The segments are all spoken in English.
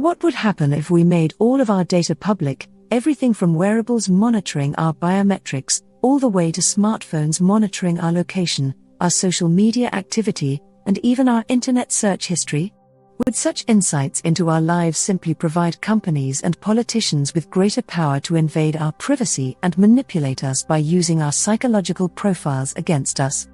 What would happen if we made all of our data public, everything from wearables monitoring our biometrics, all the way to smartphones monitoring our location, our social media activity, and even our internet search history? Would such insights into our lives simply provide companies and politicians with greater power to invade our privacy and manipulate us by using our psychological profiles against us?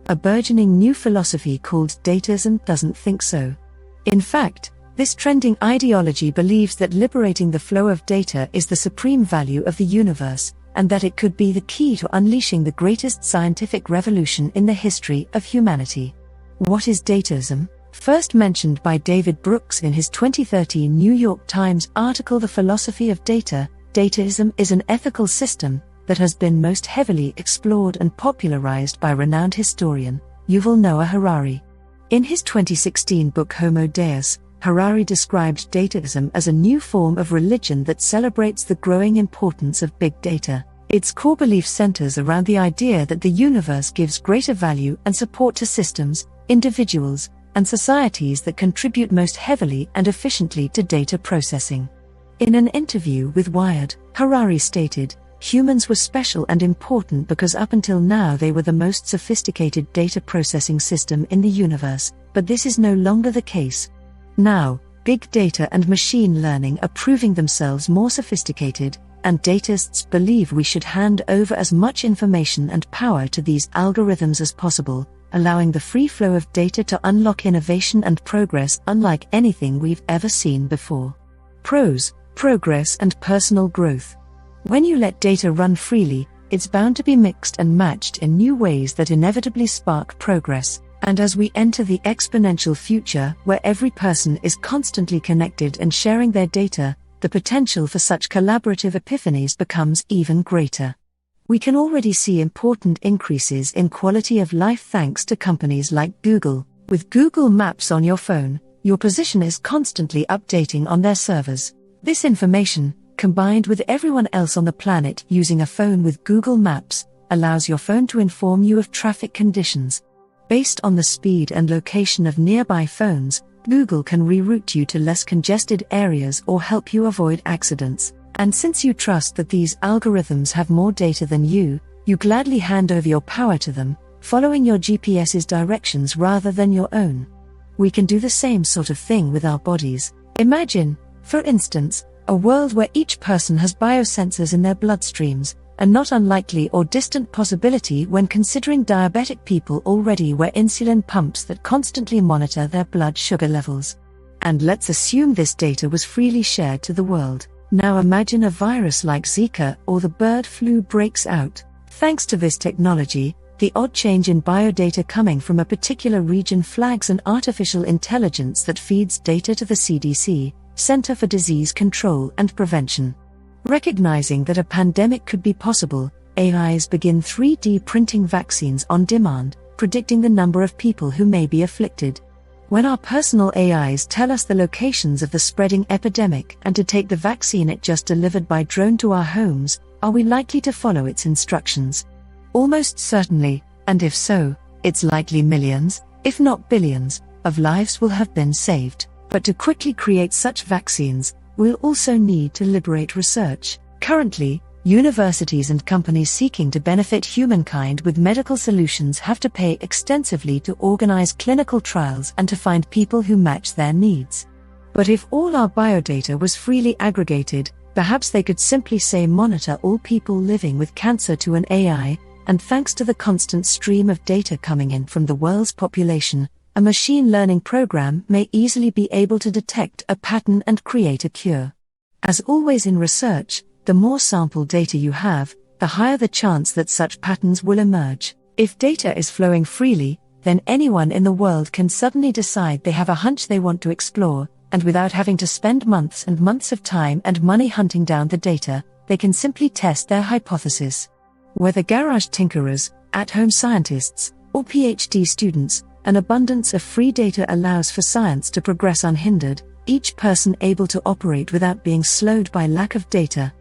A burgeoning new philosophy called Dataism doesn't think so. In fact, this trending ideology believes that liberating the flow of data is the supreme value of the universe, and that it could be the key to unleashing the greatest scientific revolution in the history of humanity. What is Dataism? First mentioned by David Brooks in his 2013 New York Times article The Philosophy of Data, Dataism is an ethical system that has been most heavily explored and popularized by renowned historian Yuval Noah Harari. In his 2016 book Homo Deus, Harari described Dataism as a new form of religion that celebrates the growing importance of big data. Its core belief centers around the idea that the universe gives greater value and support to systems, individuals, and societies that contribute most heavily and efficiently to data processing. In an interview with Wired, Harari stated, "Humans were special and important because up until now they were the most sophisticated data processing system in the universe, but this is no longer the case. Now, big data and machine learning are proving themselves more sophisticated, and dataists believe we should hand over as much information and power to these algorithms as possible, allowing the free flow of data to unlock innovation and progress unlike anything we've ever seen before." Pros: progress and personal growth. When you let data run freely, it's bound to be mixed and matched in new ways that inevitably spark progress. And as we enter the exponential future, where every person is constantly connected and sharing their data, the potential for such collaborative epiphanies becomes even greater. We can already see important increases in quality of life thanks to companies like Google. With Google Maps on your phone, your position is constantly updating on their servers. This information, combined with everyone else on the planet using a phone with Google Maps, allows your phone to inform you of traffic conditions. Based on the speed and location of nearby phones, Google can reroute you to less congested areas or help you avoid accidents. And since you trust that these algorithms have more data than you gladly hand over your power to them, following your GPS's directions rather than your own. We can do the same sort of thing with our bodies. Imagine, for instance, a world where each person has biosensors in their bloodstreams, a not unlikely or distant possibility when considering diabetic people already wear insulin pumps that constantly monitor their blood sugar levels. And let's assume this data was freely shared to the world. Now imagine a virus like Zika or the bird flu breaks out. Thanks to this technology, the odd change in biodata coming from a particular region flags an artificial intelligence that feeds data to the CDC, Center for Disease Control and Prevention. Recognizing that a pandemic could be possible, AIs begin 3D printing vaccines on demand, predicting the number of people who may be afflicted. When our personal AIs tell us the locations of the spreading epidemic and to take the vaccine it just delivered by drone to our homes, are we likely to follow its instructions? Almost certainly, and if so, it's likely millions, if not billions, of lives will have been saved. But to quickly create such vaccines, we'll also need to liberate research. Currently, universities and companies seeking to benefit humankind with medical solutions have to pay extensively to organize clinical trials and to find people who match their needs. But if all our biodata was freely aggregated, perhaps they could simply say monitor all people living with cancer to an AI, and thanks to the constant stream of data coming in from the world's population, a machine learning program may easily be able to detect a pattern and create a cure. As always in research, the more sample data you have, the higher the chance that such patterns will emerge. If data is flowing freely, then anyone in the world can suddenly decide they have a hunch they want to explore, and without having to spend months and months of time and money hunting down the data, they can simply test their hypothesis. Whether garage tinkerers, at-home scientists, or PhD students, an abundance of free data allows for science to progress unhindered, each person able to operate without being slowed by lack of data.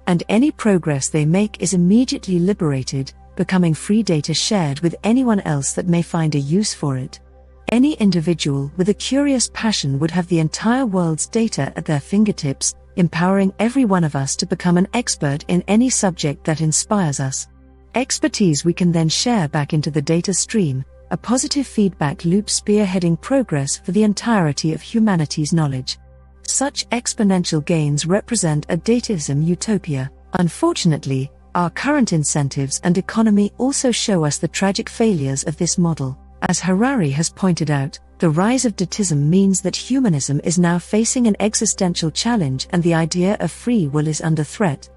And any progress they make is immediately liberated, becoming free data shared with anyone else that may find a use for it. Any individual with a curious passion would have the entire world's data at their fingertips, empowering every one of us to become an expert in any subject that inspires us. Expertise we can then share back into the data stream, a positive feedback loop spearheading progress for the entirety of humanity's knowledge. Such exponential gains represent a dataism utopia. Unfortunately, our current incentives and economy also show us the tragic failures of this model. As Harari has pointed out, the rise of dataism means that humanism is now facing an existential challenge and the idea of free will is under threat.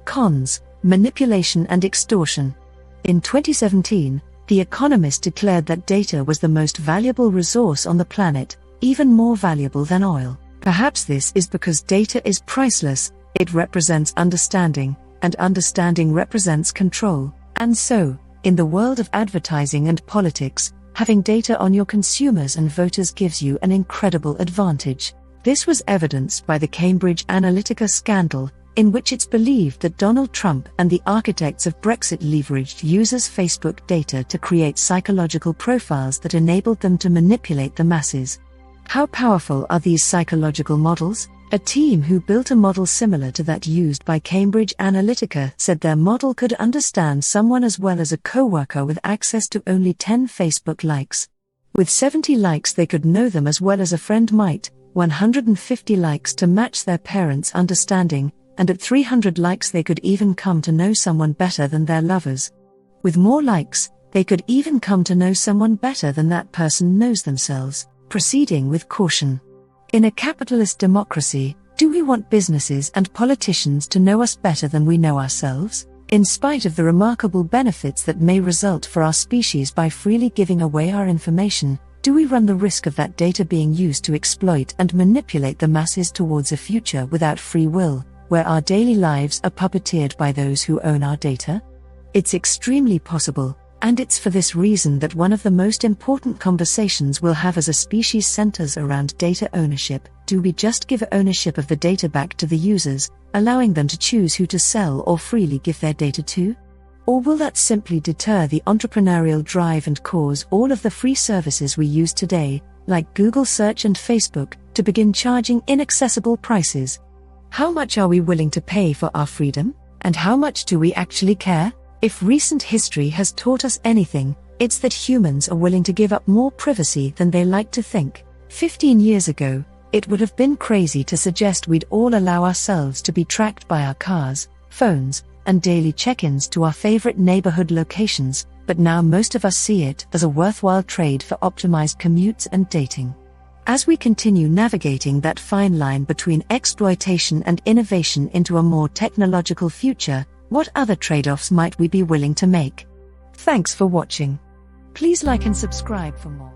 Cons: manipulation and extortion. In 2017, The Economist declared that data was the most valuable resource on the planet, even more valuable than oil. Perhaps this is because data is priceless, it represents understanding, and understanding represents control. And so, in the world of advertising and politics, having data on your consumers and voters gives you an incredible advantage. This was evidenced by the Cambridge Analytica scandal, in which it's believed that Donald Trump and the architects of Brexit leveraged users' Facebook data to create psychological profiles that enabled them to manipulate the masses. How powerful are these psychological models? A team who built a model similar to that used by Cambridge Analytica said their model could understand someone as well as a coworker with access to only 10 Facebook likes. With 70 likes they could know them as well as a friend might, 150 likes to match their parents' understanding, and at 300 likes they could even come to know someone better than their lovers. With more likes, they could even come to know someone better than that person knows themselves. Proceeding with caution. In a capitalist democracy, do we want businesses and politicians to know us better than we know ourselves? In spite of the remarkable benefits that may result for our species by freely giving away our information, do we run the risk of that data being used to exploit and manipulate the masses towards a future without free will, where our daily lives are puppeteered by those who own our data? It's extremely possible. And it's for this reason that one of the most important conversations we'll have as a species centers around data ownership. Do we just give ownership of the data back to the users, allowing them to choose who to sell or freely give their data to? Or will that simply deter the entrepreneurial drive and cause all of the free services we use today, like Google Search and Facebook, to begin charging inaccessible prices? How much are we willing to pay for our freedom? And how much do we actually care? If recent history has taught us anything, it's that humans are willing to give up more privacy than they like to think. 15 years ago, it would have been crazy to suggest we'd all allow ourselves to be tracked by our cars, phones, and daily check-ins to our favorite neighborhood locations, but now most of us see it as a worthwhile trade for optimized commutes and dating. As we continue navigating that fine line between exploitation and innovation into a more technological future, what other trade-offs might we be willing to make? Thanks for watching. Please like and subscribe for more.